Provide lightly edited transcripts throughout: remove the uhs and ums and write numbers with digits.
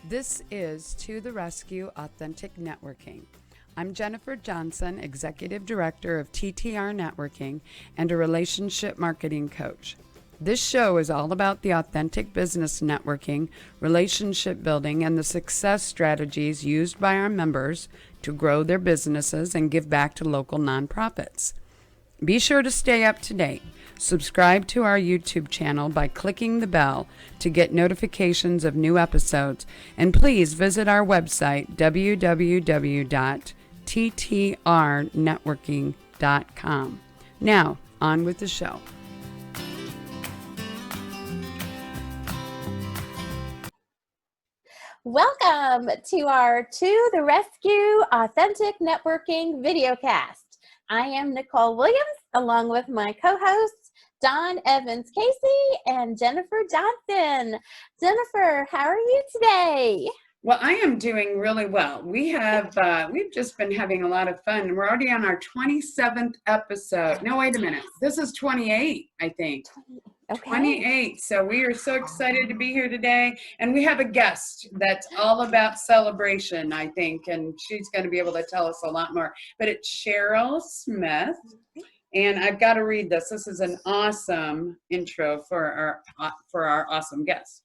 This is To the Rescue Authentic Networking. I'm Jennifer Johnson, Executive Director of TTR Networking and a relationship marketing coach. This show is all about the authentic business networking, relationship building, and the success strategies used by our members to grow their businesses and give back to local nonprofits. Be sure to stay up to date. Subscribe to our YouTube channel by clicking the bell to get notifications of new episodes, and please visit our website www.ttrnetworking.com. Now, on with the show. Welcome to our To the Rescue Authentic Networking videocast. I am Nicole Williams, along with my co-hosts, Don Evans Casey and Jennifer Johnson. Jennifer, how are you today? Well, I am doing really well. We've just been having a lot of fun. We're already on our 27th episode. No, wait a minute. This is 28, I think. Okay. 28. So we are so excited to be here today. And we have a guest that's all about celebration, I think. And she's going to be able to tell us a lot more. But it's Sherrell Smith. And I've got to read this. This is an awesome intro for our awesome guest.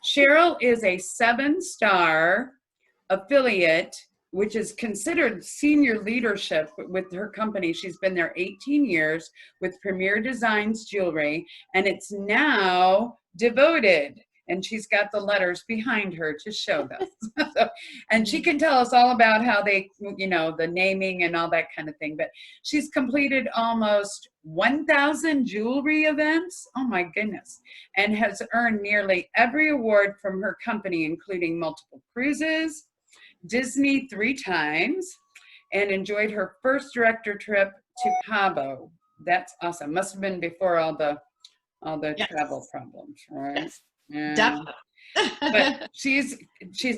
Sherrell is a 7-star affiliate, which is considered senior leadership with her company. She's been there 18 years with Premier Designs Jewelry, and it's now devoted. And she's got the letters behind her to show this. And she can tell us all about how they, the naming and all that kind of thing. But she's completed almost 1,000 jewelry events. Oh my goodness. And has earned nearly every award from her company, including multiple cruises, Disney 3 times, and enjoyed her first director trip to Cabo. That's awesome. Must have been before all the Yes. travel problems, right? Yes. Yeah. Definitely. But she's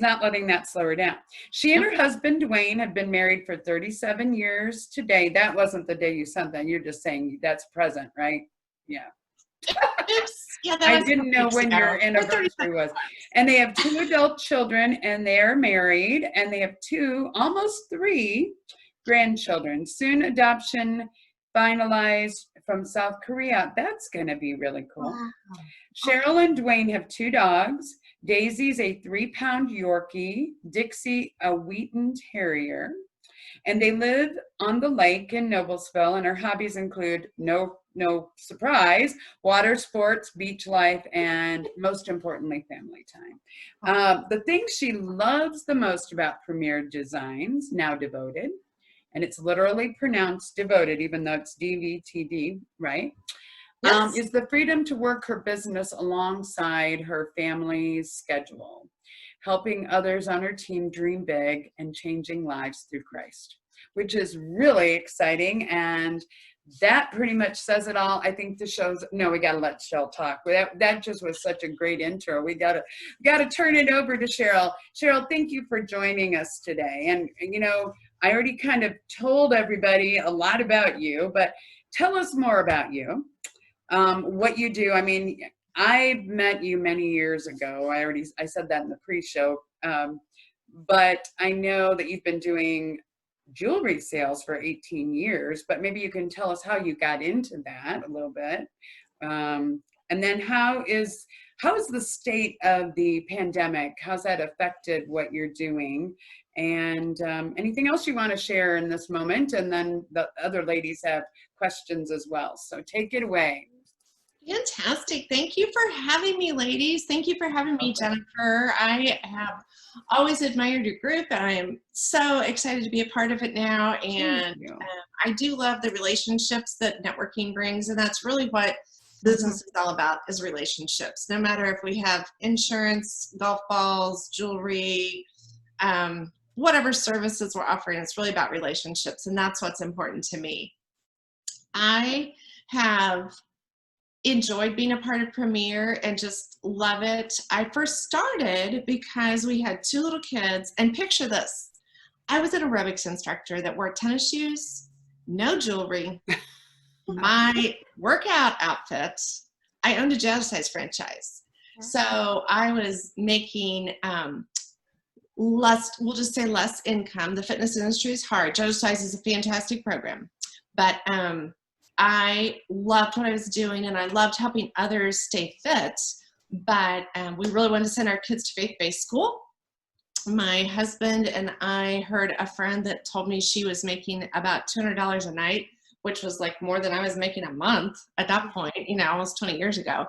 not letting that slow her down. She and her husband Duane have been married for 37 years today. That wasn't the day you sent that. You're just saying that's present, right? Yeah. Yeah, I didn't know when your anniversary was. And they have 2 adult children, and they are married, and they have 2, almost 3 grandchildren. Soon adoption finalized from South Korea. That's going to be really cool. Wow. Sherrell and Duane have 2 dogs. Daisy's a 3-pound Yorkie, Dixie a Wheaten Terrier, and they live on the lake in Noblesville, and her hobbies include, no surprise, water sports, beach life, and most importantly, family time. The thing she loves the most about Premier Designs, now devoted, and it's literally pronounced devoted, even though it's DVTD, right? Yes. Is the freedom to work her business alongside her family's schedule, helping others on her team dream big and changing lives through Christ, which is really exciting. And that pretty much says it all. I think the show's, no, we got to let Sherrell talk. That just was such a great intro. We got to turn it over to Sherrell. Sherrell, thank you for joining us today. And, I already kind of told everybody a lot about you, but tell us more about you. What you do. I mean, I met you many years ago. I said that in the pre-show, but I know that you've been doing jewelry sales for 18 years, but maybe you can tell us how you got into that a little bit. And then how is the state of the pandemic? How's that affected what you're doing? And anything else you want to share in this moment? And then the other ladies have questions as well. So take it away. Fantastic. Thank you for having me, ladies. Thank you for having me, Jennifer. I have always admired your group, and I am so excited to be a part of it now. And I do love the relationships that networking brings, and that's really what business is all about, is relationships. No matter if we have insurance, golf balls, jewelry, whatever services we're offering, it's really about relationships, and that's what's important to me. I have enjoyed being a part of Premier and just love it. I first started because we had 2 little kids, and picture this. I was an aerobics instructor that wore tennis shoes, no jewelry, my workout outfit. I owned a jazzercise franchise. So I was making we'll just say less income. The fitness industry is hard. Judicize is a fantastic program, but I loved what I was doing, and I loved helping others stay fit, but we really wanted to send our kids to faith-based school. My husband and I heard a friend that told me she was making about $200 a night, which was like more than I was making a month at that point, almost 20 years ago.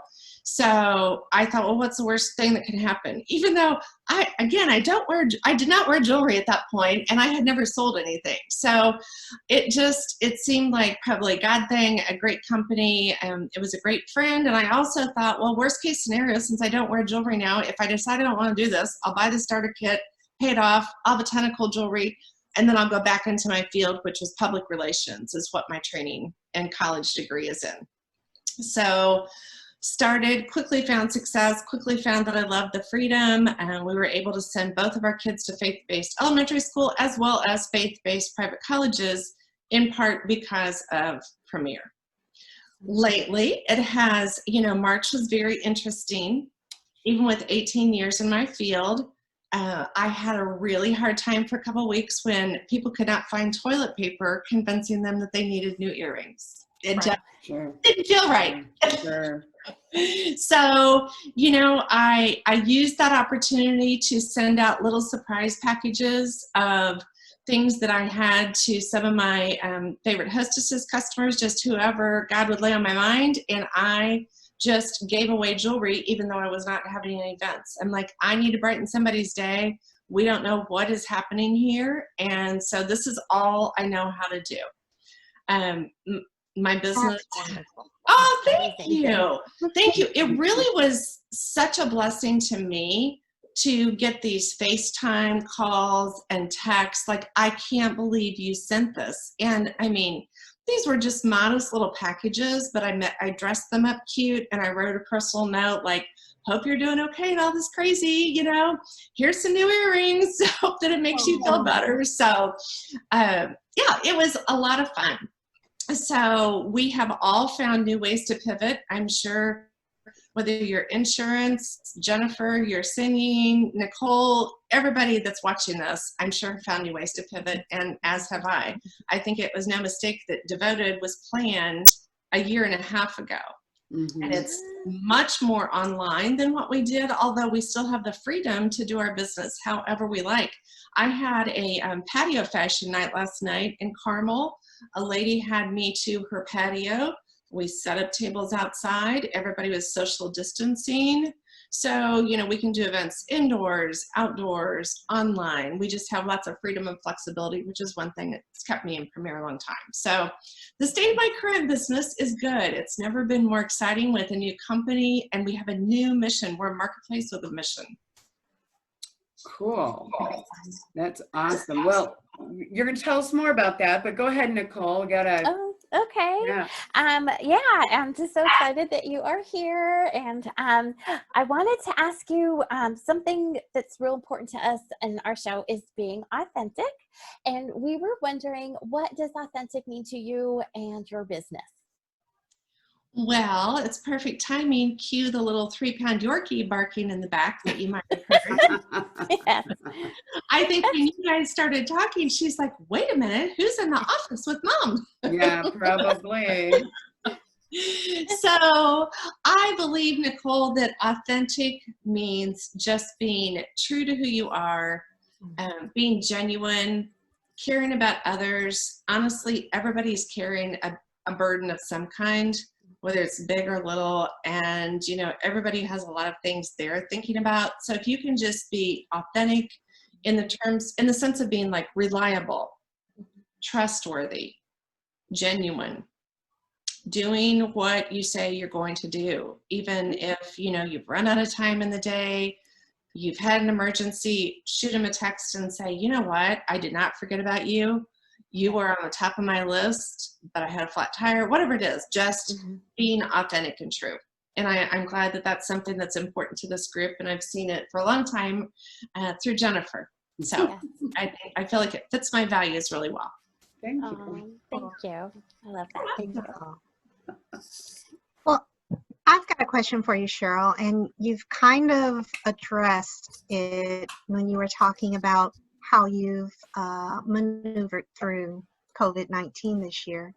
So I thought, well, what's the worst thing that can happen? Even though I did not wear jewelry at that point, and I had never sold anything. So it seemed like probably a God thing, a great company. It was a great friend. And I also thought, well, worst case scenario, since I don't wear jewelry now, if I decide I don't want to do this, I'll buy the starter kit, pay it off, I'll have a ton of cool jewelry, and then I'll go back into my field, which is public relations, is what my training and college degree is in. So quickly found success, quickly found that I loved the freedom, and we were able to send both of our kids to faith-based elementary school as well as faith-based private colleges, in part because of Premier. Lately, it has, March was very interesting. Even with 18 years in my field, I had a really hard time for a couple of weeks when people could not find toilet paper, convincing them that they needed new earrings. It just didn't feel right. Sure. So, I used that opportunity to send out little surprise packages of things that I had to some of my favorite hostesses customers, just whoever God would lay on my mind. And I just gave away jewelry, even though I was not having any events. I'm like, I need to brighten somebody's day. We don't know what is happening here. And so this is all I know how to do. My business. Oh, thank you. Thank you. It really was such a blessing to me to get these FaceTime calls and texts. Like, I can't believe you sent this. And I mean, these were just modest little packages, but I dressed them up cute, and I wrote a personal note like, hope you're doing okay and all this crazy, here's some new earrings. Hope that it makes you feel better. So yeah, it was a lot of fun. So we have all found new ways to pivot. I'm sure whether you're insurance, Jennifer, you're singing, Nicole, everybody that's watching this, I'm sure found new ways to pivot, and as have I. I think it was no mistake that Devoted was planned a year and a half ago. Mm-hmm. And it's much more online than what we did, although we still have the freedom to do our business however we like. I had a patio fashion night last night in Carmel. A lady had me to her patio. We set up tables outside. Everybody was social distancing. So, we can do events indoors, outdoors, online. We just have lots of freedom and flexibility, which is one thing that's kept me in Premier a long time. So the state of my current business is good. It's never been more exciting with a new company, and we have a new mission. We're a marketplace with a mission. Cool. That's awesome. Well, you're going to tell us more about that, but go ahead, Nicole. We gotta. Oh, okay. Yeah. I'm just so excited that you are here, and I wanted to ask you something that's real important to us in our show is being authentic, and we were wondering, what does authentic mean to you and your business? Well, it's perfect timing. Cue the little 3-pound Yorkie barking in the back that you might have heard. Yes. I think when you guys started talking, she's like, wait a minute, who's in the office with Mom? Yeah, probably. So I believe, Nicole, that authentic means just being true to who you are, being genuine, caring about others. Honestly, everybody's carrying a burden of some kind, whether it's big or little, and everybody has a lot of things they're thinking about. So if you can just be authentic in the sense of being like reliable, trustworthy, genuine, doing what you say you're going to do, even if you've run out of time in the day, you've had an emergency, shoot them a text and say, you know what, I did not forget about you. You were on the top of my list, but I had a flat tire, whatever it is, just being authentic and true. And I'm glad that that's something that's important to this group. And I've seen it for a long time through Jennifer. So I feel like it fits my values really well. Thank you. Thank you. I love that. Thank you. Well, I've got a question for you, Sherrell, and you've kind of addressed it when you were talking about how you've maneuvered through COVID-19 this year.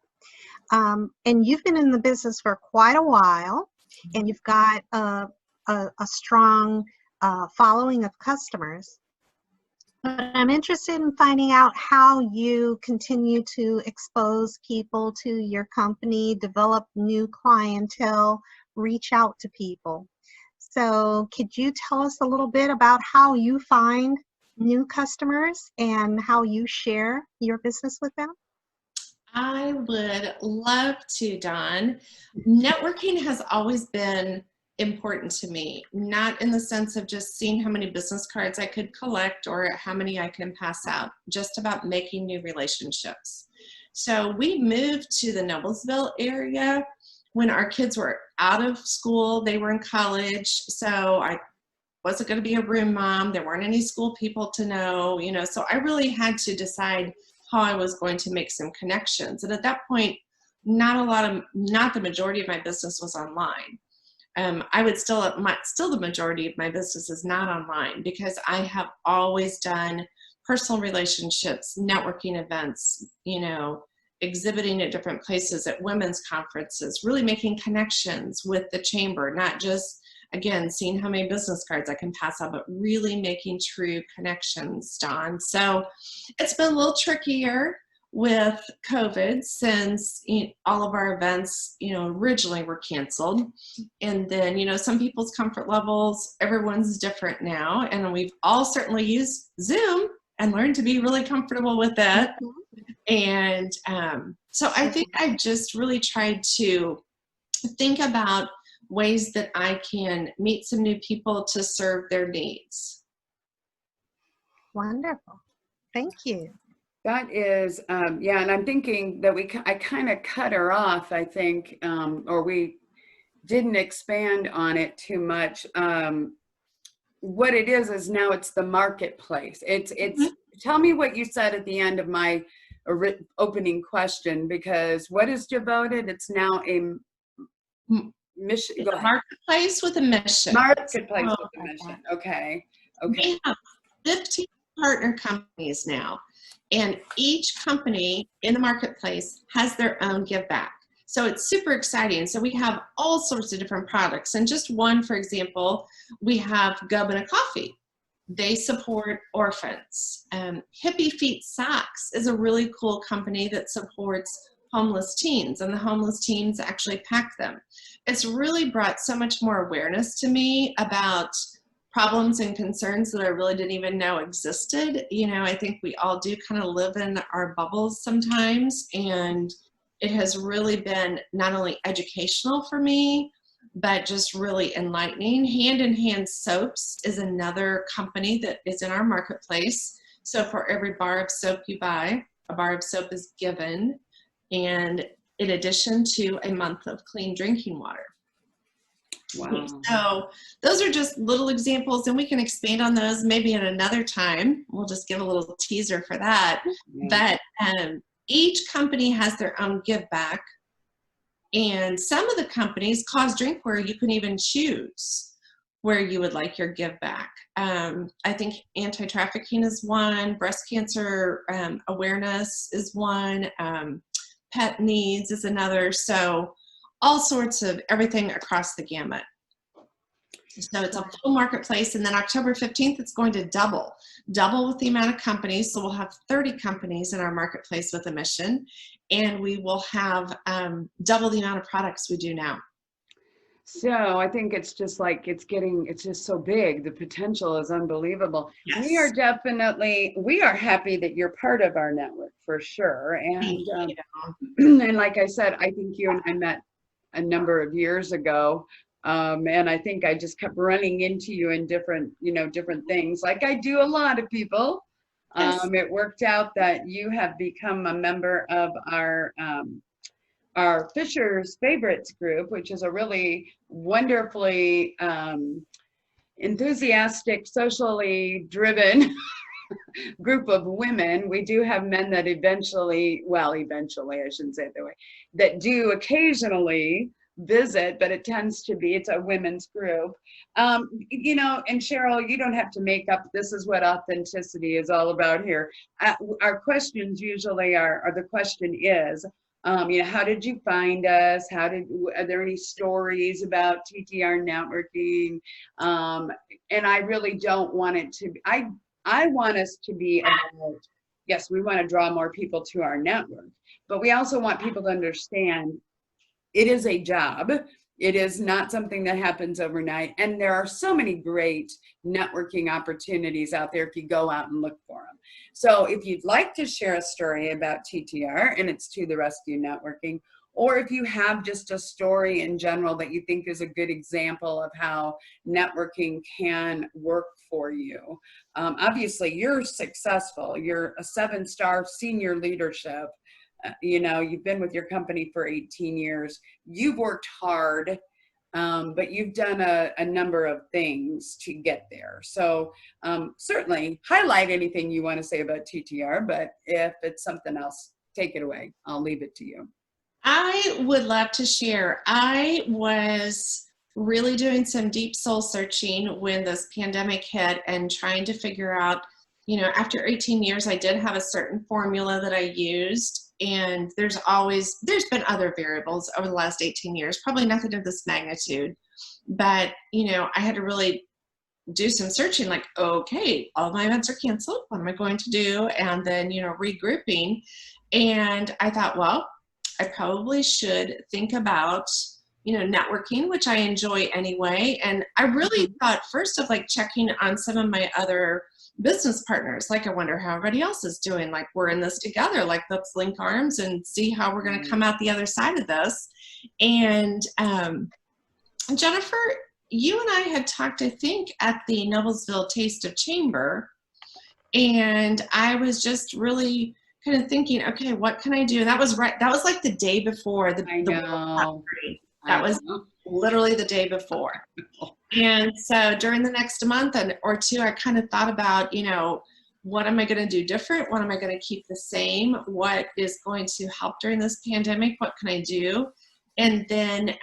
And you've been in the business for quite a while, and you've got a strong following of customers. But I'm interested in finding out how you continue to expose people to your company, develop new clientele, reach out to people. So could you tell us a little bit about how you find new customers and how you share your business with them? I would love to, Dawn. Networking has always been important to me, not in the sense of just seeing how many business cards I could collect or how many I can pass out, just about making new relationships. So we moved to the Noblesville area when our kids were out of school. They were in college, so I wasn't going to be a room mom. There weren't any school people to know, you know, so I really had to decide how I was going to make some connections. And at that point, not the majority of my business was online. I would still the majority of my business is not online, because I have always done personal relationships, networking events, you know, exhibiting at different places, at women's conferences, really making connections with the chamber, not just, again, seeing how many business cards I can pass out, but really making true connections, Dawn. So it's been a little trickier with COVID, since all of our events, you know, originally were canceled. And then, you know, some people's comfort levels, everyone's different now. And we've all certainly used Zoom and learned to be really comfortable with that. And so I think I just really tried to think about ways that I can meet some new people to serve their needs. Wonderful. Thank you. That is, yeah, and I'm thinking that I kind of cut her off, I think, or we didn't expand on it too much. What it is now it's the marketplace. It's Tell me what you said at the end of my opening question, because what is devoted? It's now a mission. It's a marketplace with a mission. Marketplace with a mission. Okay. Okay. We have 15 partner companies now, and each company in the marketplace has their own give back. So it's super exciting. So we have all sorts of different products. And just one, for example, we have Cabo and a Coffee. They support orphans. Hippie Feet Socks is a really cool company that supports homeless teens, and the homeless teens actually pack them. It's really brought so much more awareness to me about problems and concerns that I really didn't even know existed. You know, I think we all do kind of live in our bubbles sometimes, and it has really been not only educational for me, but just really enlightening. Hand in Hand Soaps is another company that is in our marketplace. So for every bar of soap you buy, a bar of soap is given, and in addition to a month of clean drinking water. Wow. So those are just little examples, and we can expand on those maybe at another time. We'll just give a little teaser for that. Yeah. But each company has their own give back, and some of the companies cause drinkware you can even choose where you would like your give back. I think anti-trafficking is one, breast cancer awareness is one, pet needs is another. So all sorts of everything across the gamut. So it's a full marketplace, and then October 15th, it's going to double with the amount of companies. So we'll have 30 companies in our marketplace with a mission, and we will have double the amount of products we do now. So I think it's just like, it's just so big. The potential is unbelievable. Yes. We are happy that you're part of our network for sure. And, and like I said, I think you and I met a number of years ago. And I think I just kept running into you in different things, like I do a lot of people. Yes. It worked out that you have become a member of our Fisher's Favorites group, which is a really wonderfully enthusiastic, socially driven group of women. We do have men that eventually, I shouldn't say it that way, that do occasionally visit, but it tends to be, it's a women's group. You know, and Sherrell, you don't have to make up, this is what authenticity is all about here. Our questions usually are the question is, you know, how did you find us? Are there any stories about TTR networking? And I really don't want it to be, I want us to be about, yes, we want to draw more people to our network, but we also want people to understand it is a job. It is not something that happens overnight. And there are so many great networking opportunities out there if you go out and look for them. So if you'd like to share a story about TTR and it's To the Rescue Networking, or if you have just a story in general that you think is a good example of how networking can work for you. Obviously, you're successful. You're a 7-star senior leadership. You know, you've been with your company for 18 years. You've worked hard, but you've done a number of things to get there. So certainly highlight anything you want to say about TTR, but if it's something else, take it away. I'll leave it to you. I would love to share. I was really doing some deep soul searching when this pandemic hit and trying to figure out, you know, after 18 years, I did have a certain formula that I used, and there's been other variables over the last 18 years, probably nothing of this magnitude, but, you know, I had to really do some searching, like, okay, all my events are canceled. What am I going to do? And then, you know, regrouping. And I thought, well, I probably should think about, you know, networking, which I enjoy anyway. And I really thought first of like checking on some of my other business partners. Like, I wonder how everybody else is doing. Like, we're in this together. Like, let's link arms and see how we're going to come out the other side of this. And Jennifer, you and I had talked, I think, at the Noblesville Taste of Chamber. And I was just really kind of thinking, okay, what can I do? And that was right. That was like the day before that was literally the day before. And so during the next month or two, I kind of thought about, you know, what am I going to do different? What am I going to keep the same? What is going to help during this pandemic? What can I do? And then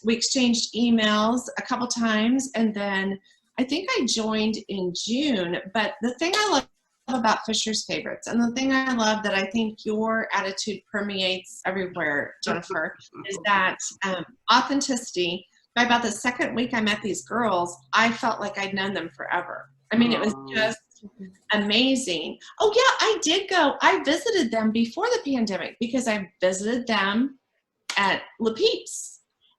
we exchanged emails a couple times. And then I think I joined in June. But the thing I love about Fisher's Favorites, and the thing I love that I think your attitude permeates everywhere, Jennifer, is that authenticity. By about the second week I met these girls, I felt like I'd known them forever. I mean, it was just amazing. Oh yeah, I did go. I visited them before the pandemic because I visited them at Le Peeps.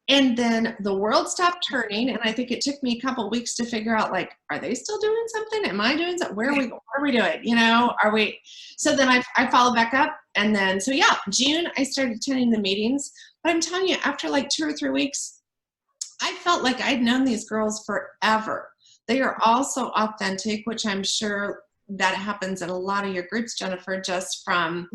And then the world stopped turning, and I think it took me a couple of weeks to figure out, like, are they still doing something? Am I doing something? What are we doing? You know, are we? So then I followed back up, and then, so yeah, June, I started attending the meetings. But I'm telling you, after like 2 or 3 weeks, I felt like I'd known these girls forever. They are all so authentic, which I'm sure that happens in a lot of your groups, Jennifer, just from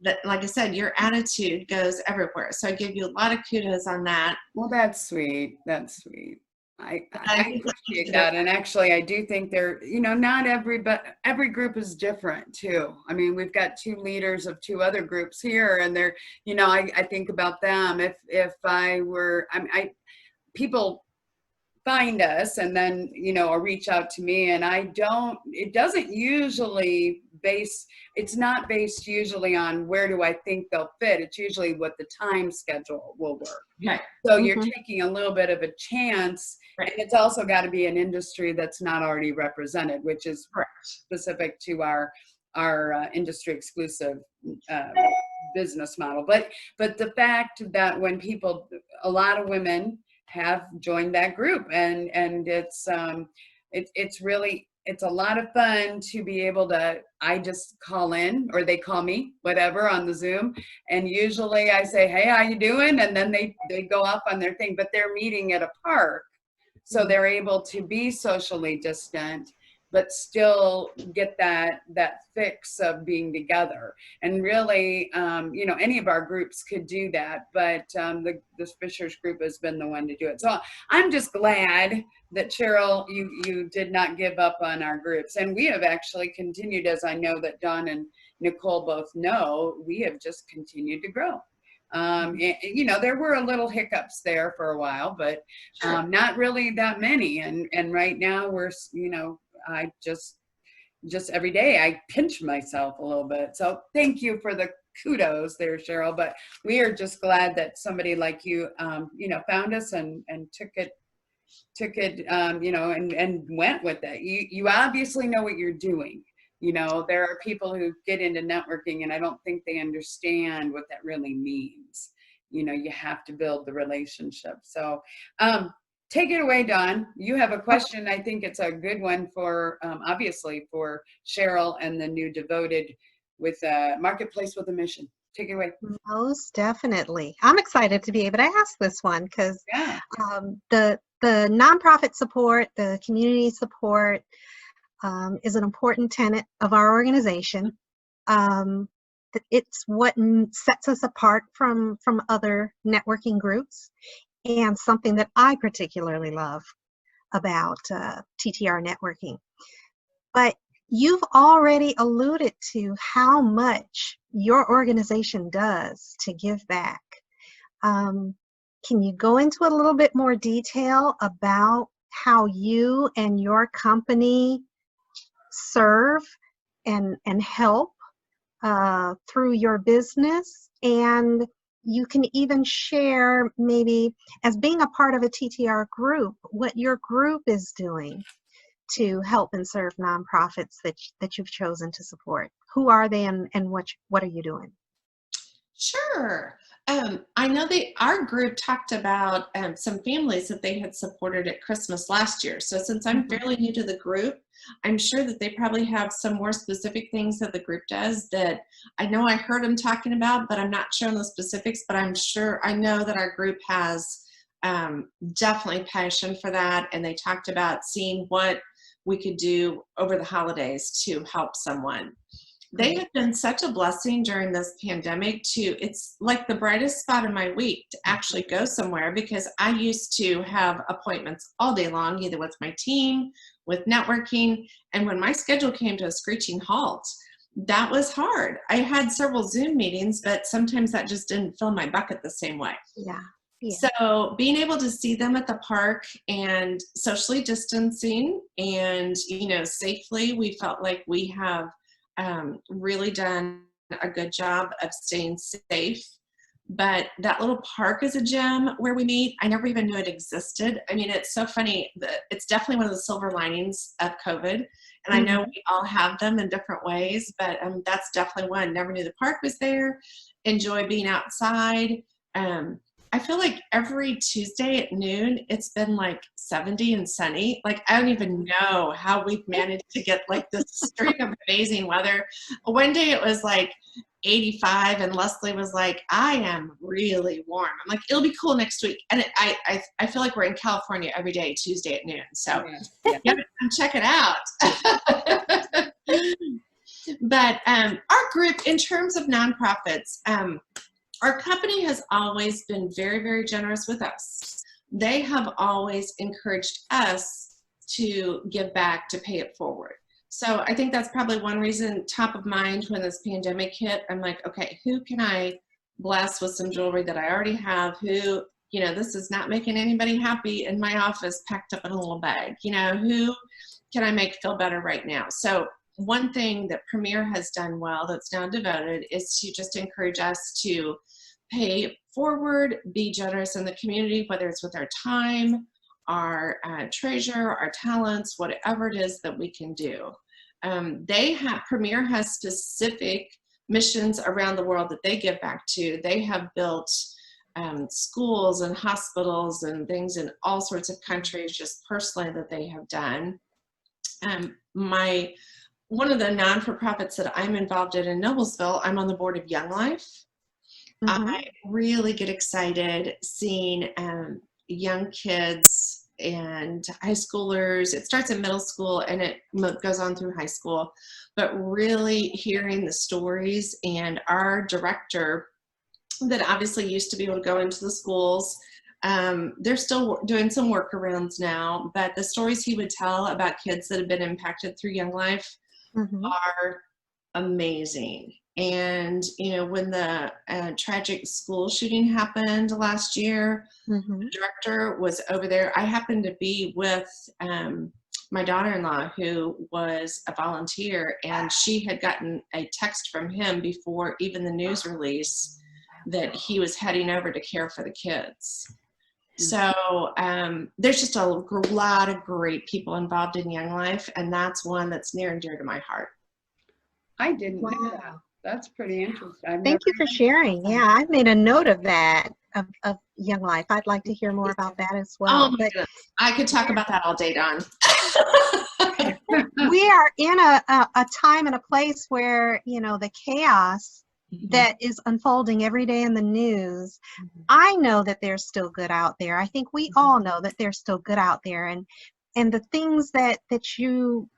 that, like I said, your attitude goes everywhere. So I give you a lot of kudos on that. Well, that's sweet. That's sweet. I appreciate that. And actually, I do think you know, not every group is different too. I mean, we've got 2 leaders of 2 other groups here, and they're, you know, I think about them. If I were, people find us and then, you know, or reach out to me, and it doesn't usually it's not based usually on where do I think they'll fit. It's usually what the time schedule will work. Right. So you're taking a little bit of a chance, right. And it's also got to be an industry that's not already represented, which is specific to our industry exclusive business model. But the fact that when a lot of women have joined that group, and it's really, it's a lot of fun to be able to, I just call in, or they call me, whatever, on the Zoom, and usually I say, hey, how you doing? And then they go off on their thing, but they're meeting at a park, so they're able to be socially distant but still get that fix of being together. And really, you know, any of our groups could do that, but the Fishers group has been the one to do it. So I'm just glad that, Sherrell, you did not give up on our groups. And we have actually continued, as I know that Dawn and Nicole both know, we have just continued to grow. You know, there were a little hiccups there for a while, but not really that many. And right now we're, you know, I just every day I pinch myself a little bit. So thank you for the kudos there, Sherrell. But we are just glad that somebody like you, you know, found us and took it, you know, and went with it. You obviously know what you're doing. You know, there are people who get into networking and I don't think they understand what that really means. You know, you have to build the relationship. So take it away, Dawn. You have a question. I think it's a good one for, obviously, for Sherrell and the new Devoted with a Marketplace with a Mission. Take it away. Most definitely. I'm excited to be able to ask this one because Yeah. The nonprofit support, the community support is an important tenet of our organization. It's what sets us apart from other networking groups, and something that I particularly love about TTR networking. But you've already alluded to how much your organization does to give back. Can you go into a little bit more detail about how you and your company serve and help through your business? And you can even share, maybe as being a part of a TTR group, what your group is doing to help and serve nonprofits that you've chosen to support. Who are they, and what are you doing? Sure. I know our group talked about some families that they had supported at Christmas last year. So since I'm fairly new to the group, I'm sure that they probably have some more specific things that the group does that I know I heard them talking about, but I'm not sure on the specifics. But I'm sure I know that our group has definitely passion for that. And they talked about seeing what we could do over the holidays to help someone. They have been such a blessing during this pandemic it's like the brightest spot in my week to actually go somewhere, because I used to have appointments all day long, either with my team, with networking. And when my schedule came to a screeching halt, that was hard. I had several Zoom meetings, but sometimes that just didn't fill my bucket the same way. Yeah. So being able to see them at the park and socially distancing and, you know, safely, we felt like we have really done a good job of staying safe. But that little park is a gem where we meet. I never even knew it existed. I mean, it's so funny that it's definitely one of the silver linings of COVID. And I know we all have them in different ways, but that's definitely one. Never knew the park was there. Enjoy being outside. I feel like every Tuesday at noon, it's been like 70 and sunny. Like, I don't even know how we've managed to get like this string of amazing weather. One day it was like 85 and Leslie was like, I am really warm. I'm like, it'll be cool next week. And I feel like we're in California every day, Tuesday at noon. So yeah, come check it out. But our group, in terms of nonprofits, our company has always been very, very generous with us. They have always encouraged us to give back, to pay it forward. So I think that's probably one reason top of mind when this pandemic hit. I'm like, okay, who can I bless with some jewelry that I already have? Who, you know, this is not making anybody happy in my office packed up in a little bag. You know, who can I make feel better right now? So one thing that Premier has done well, that's now Devoted, is to just encourage us to pay forward, be generous in the community, whether it's with our time, our treasure, our talents, whatever it is that we can do. Premier has specific missions around the world that they give back to. They have built schools and hospitals and things in all sorts of countries, just personally, that they have done. One of the non-for-profits that I'm involved in Noblesville, I'm on the board of Young Life. I really get excited seeing young kids and high schoolers. It starts in middle school and it goes on through high school, but really hearing the stories. And our director, that obviously used to be able to go into the schools, they're still doing some workarounds now, but the stories he would tell about kids that have been impacted through Young Life are amazing. And, when the tragic school shooting happened last year, the director was over there. I happened to be with my daughter-in-law, who was a volunteer, and she had gotten a text from him before even the news release that he was heading over to care for the kids. So there's just a lot of great people involved in Young Life, and that's one that's near and dear to my heart. I didn't know that. That's pretty interesting. Thank you for sharing. Yeah, I've made a note of that, of Young Life. I'd like to hear more about that as well. Oh my goodness. I could talk about that all day, Dawn. We are in a time and a place where, the chaos that is unfolding every day in the news, I know that there's still good out there. I think we all know that there's still good out there. And the things that you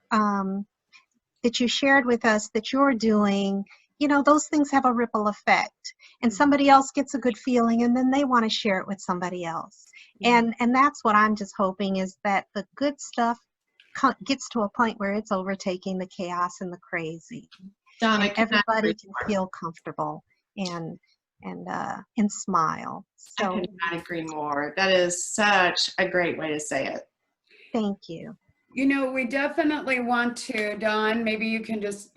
shared with us that you're doing, those things have a ripple effect, and somebody else gets a good feeling, and then they want to share it with somebody else. And that's what I'm just hoping, is that the good stuff gets to a point where it's overtaking the chaos and the crazy. Donna, everybody can feel comfortable and smile. I So could not agree more. That is such a great way to say it. thank you. We definitely want to, Dawn, maybe you can just,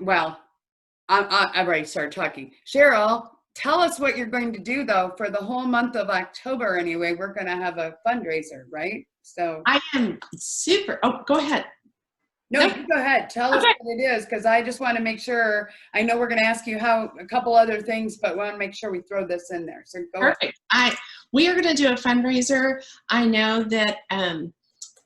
I've already started talking. Sherrell, tell us what you're going to do, though, for the whole month of October anyway. We're going to have a fundraiser, right? So I am super. Oh, go ahead. No, you go ahead. Tell us what it is, because I just want to make sure. I know we're going to ask you a couple other things, but we want to make sure we throw this in there. So go Perfect. ahead. We are going to do a fundraiser. I know that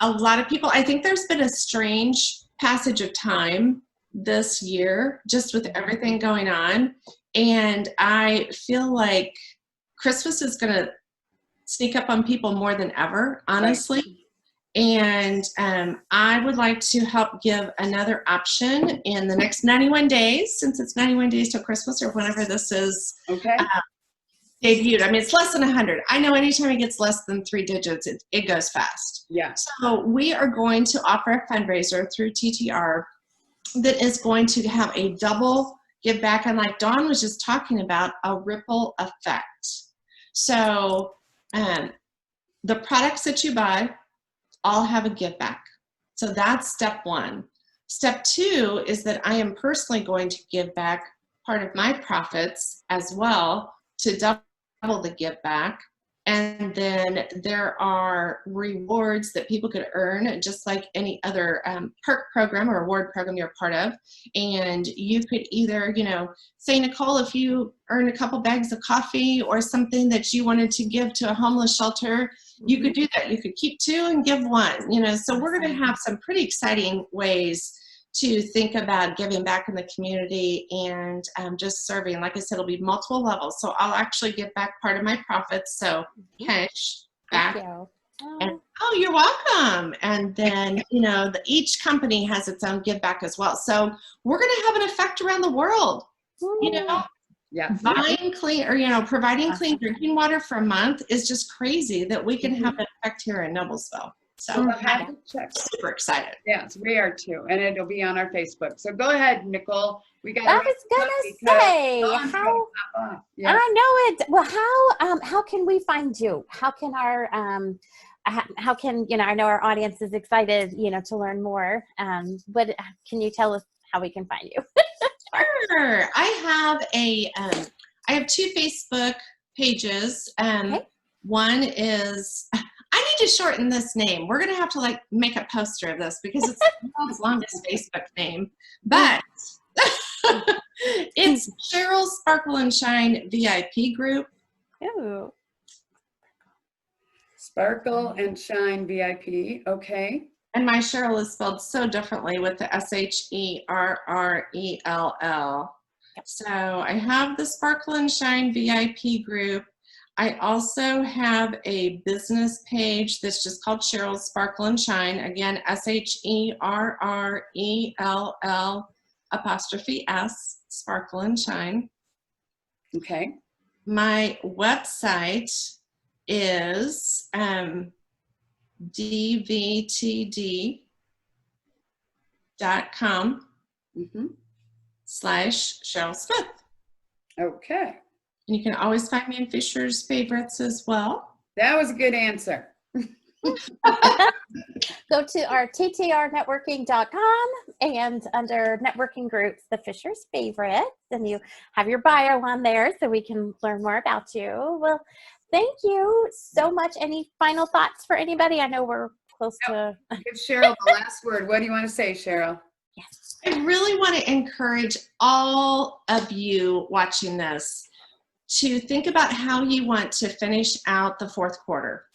a lot of people, I think there's been a strange passage of time this year, just with everything going on. And I feel like Christmas is going to sneak up on people more than ever, honestly. Right. And I would like to help give another option in the next 91 days, since it's 91 days till Christmas, or whenever this is debuted. I mean, it's less than 100. I know anytime it gets less than 3 digits, it goes fast. Yeah. So we are going to offer a fundraiser through TTR that is going to have a double give back, and like Dawn was just talking about, a ripple effect. So the products that you buy all have a give back. So that's step one. Step two is that I am personally going to give back part of my profits as well to double the give back. And then there are rewards that people could earn, just like any other perk program or reward program you're part of. And you could either, say, Nicole, if you earn a couple bags of coffee or something that you wanted to give to a homeless shelter, you could do that. You could keep 2 and give 1, so we're going to have some pretty exciting ways to think about giving back in the community and just serving. Like I said, it'll be multiple levels. So I'll actually give back part of my profits. So cash back. Thank you. And, oh, you're welcome. And then, each company has its own give back as well. So we're going to have an effect around the world, Yeah. Buying clean, or providing clean drinking water for a month is just crazy that we can have an effect here in Noblesville. So I'm super excited. Yes, we are too, and it'll be on our Facebook. So go ahead, Nicole. We got. I was gonna say how. Yeah. I know it. Well, how can we find you? How can our how can I know our audience is excited to learn more. But can you tell us how we can find you? Sure. I have 2 Facebook pages. One is, I need to shorten this name. We're going to have to make a poster of this because it's the longest Facebook name, but it's Sherrell Sparkle and Shine VIP group. Oh. Sparkle and Shine VIP. Okay. And my Sherrell is spelled so differently with the SHERRELL. So I have the Sparkle and Shine VIP group. I also have a business page that's just called Sherrell Sparkle and Shine. Again, SHERRELL''S, Sparkle and Shine. Okay. My website is DVTD.com /Sherrell Smith. Okay. And you can always find me in Fisher's Favorites as well. That was a good answer. Go to our ttrnetworking.com and under networking groups, the Fisher's Favorites, and you have your bio on there so we can learn more about you. Well, thank you so much. Any final thoughts for anybody? I know we're close to. Give Sherrell the last word. What do you want to say, Sherrell? Yes. I really want to encourage all of you watching this to think about how you want to finish out the fourth quarter.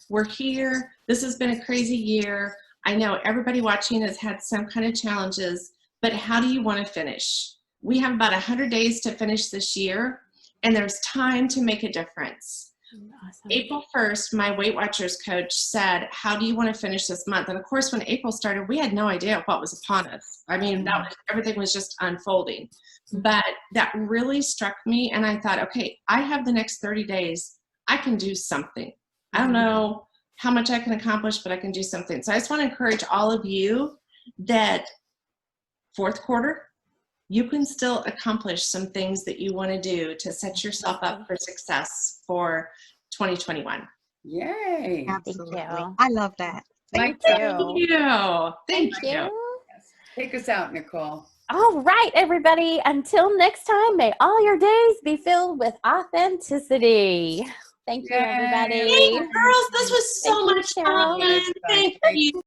We're here. This has been a crazy year. I know everybody watching has had some kind of challenges, but how do you want to finish? We have about 100 days to finish this year, and there's time to make a difference. Awesome. April 1st, my Weight Watchers coach said, how do you want to finish this month? And of course, when April started, we had no idea what was upon us. I mean, everything was just unfolding. But that really struck me, and I thought, okay, I have the next 30 days. I can do something. I don't know how much I can accomplish, but I can do something. So I just want to encourage all of you that fourth quarter, you can still accomplish some things that you want to do to set yourself up for success for 2021. Yay. Absolutely. you. I love that. Thank Thank you. Thank you. Yes. Take us out, Nicole. All right, everybody. Until next time, may all your days be filled with authenticity. Thank you, Yay. everybody. Hey, girls, this was so Thank you, much Sherrell. fun. Thank you.